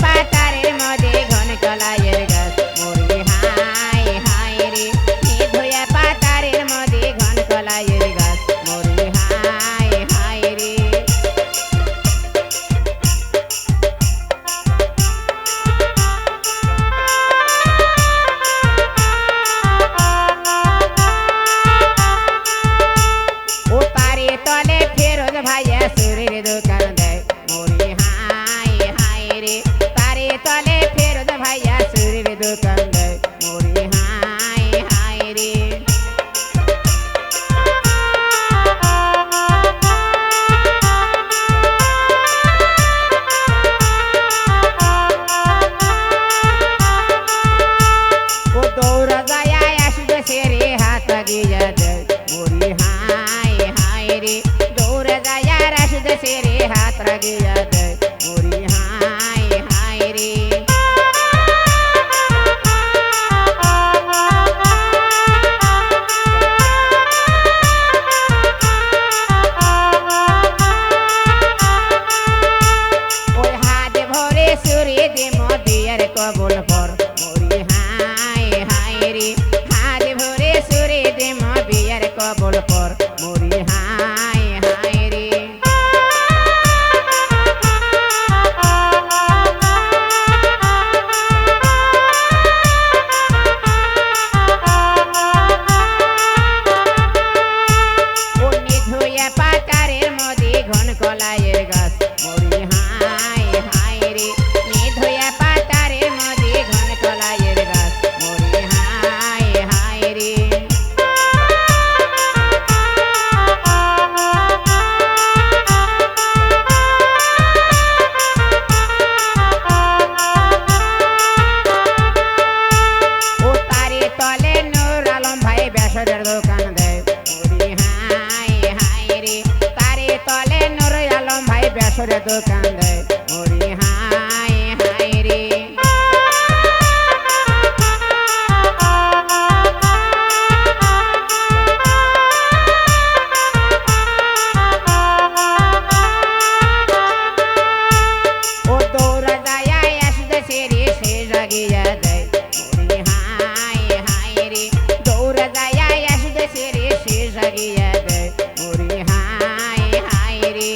পাতারের মধ্যে ঘন কলাইয়ের গাছ মরি হায় হায় রে ধুয়ে পাতারের মধ্যে ঘন কলাইয়ের গাছ মরি হায় হায় রে ও তারে তলে ফেরোজ ভাইয়া সুরের দোকান দেয় মরি হায় হায় রে তারে তলে ফেরোজ ভাইয়া সুরের দোকান দেয় মরি হায় হায় রে ও দৌড়া যায় আসবে সেরে হাত গিয়া দেয় মরি হায় হায় রে দৌড়া যায় আসবে সেরে হাত গিয়া দেয় মরি হায় হায় রে ওই হাত ভরে সুরে দে মদিয়ার কবল পর মরি হায় হায় রে হাত ভরে সুরে দে মদিয়ার কবল পর মরি হায় হায় রে ও নিধুয়া পাতারের মধ্যে ঘন কলাইয়ের গাছ মরি হায় হায় রে নিধুয়া পাতারের মধ্যে ঘন কলাইয়ের গাছ মরি হায় হায় রে ও তারে তলে নূর আলম ভাই বেসরের দোকান দেয় মরি হায় হায় রে তারে তলে নূর আলম ভাই বেসরের দোকান দেয় মরি হায় হায় রে ও দৌড়া যায় আসবে সেরে সে জাগিয়া দেয় মরি হায় হায় রে দৌড়া যায় আসবে সেরে সে জাগিয়া দেয় মরি হায় হায় রে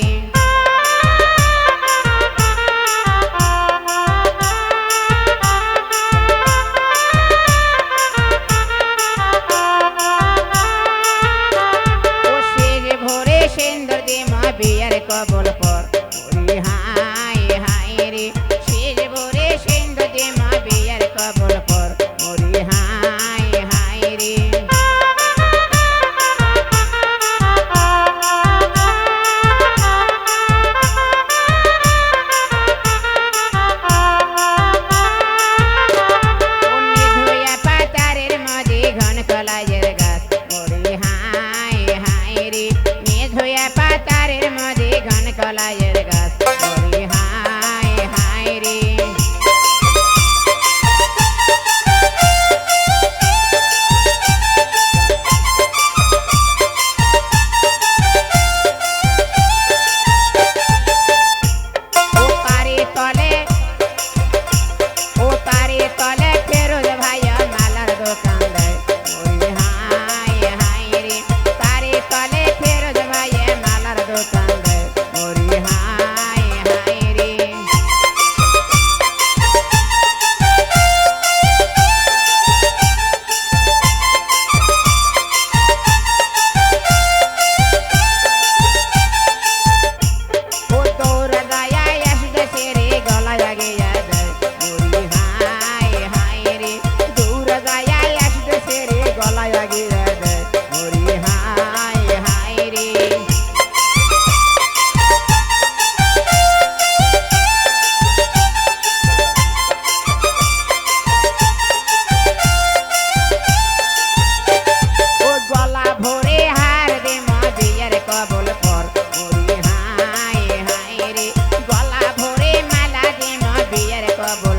ও শেষ ভোরে সেন্দর দে মা বিয়ার কবল পর মরি হায় হায় রে শেষ ভোরে সেন্দর দে মা বিয়ার কবল পর মরি হায় হায় রে অন্যে ধুয়া পাতারের মধ্যে ঘন কলাইয়ের গাছ মরি হায় হায় রে ধুয়া পাতারের মধ্যে ঘন কলাইয়ের গাছ মরি হায় হায় রে ও তারে তলে ফেরোজ ভাইয়া মালার দোকান দেয় মরি হায় হায় রে তারে তলে ফেরোজ ভাইয়া মালার দোকান দেয় মরি হায় হায় রে ও দৌড়া যায় আসবে সেরে গলায় গিয়া দেয় মরি হায় হায় রে দৌড়া যায় আসবে সেরে গলায় গিয়া দেয় মরি হায় হায় রে ও গলা ভরে হার দে মা বিয়ার কবল পর মরি হায় হায় রে গলা ভরে মালা দে মা বিয়ার কবল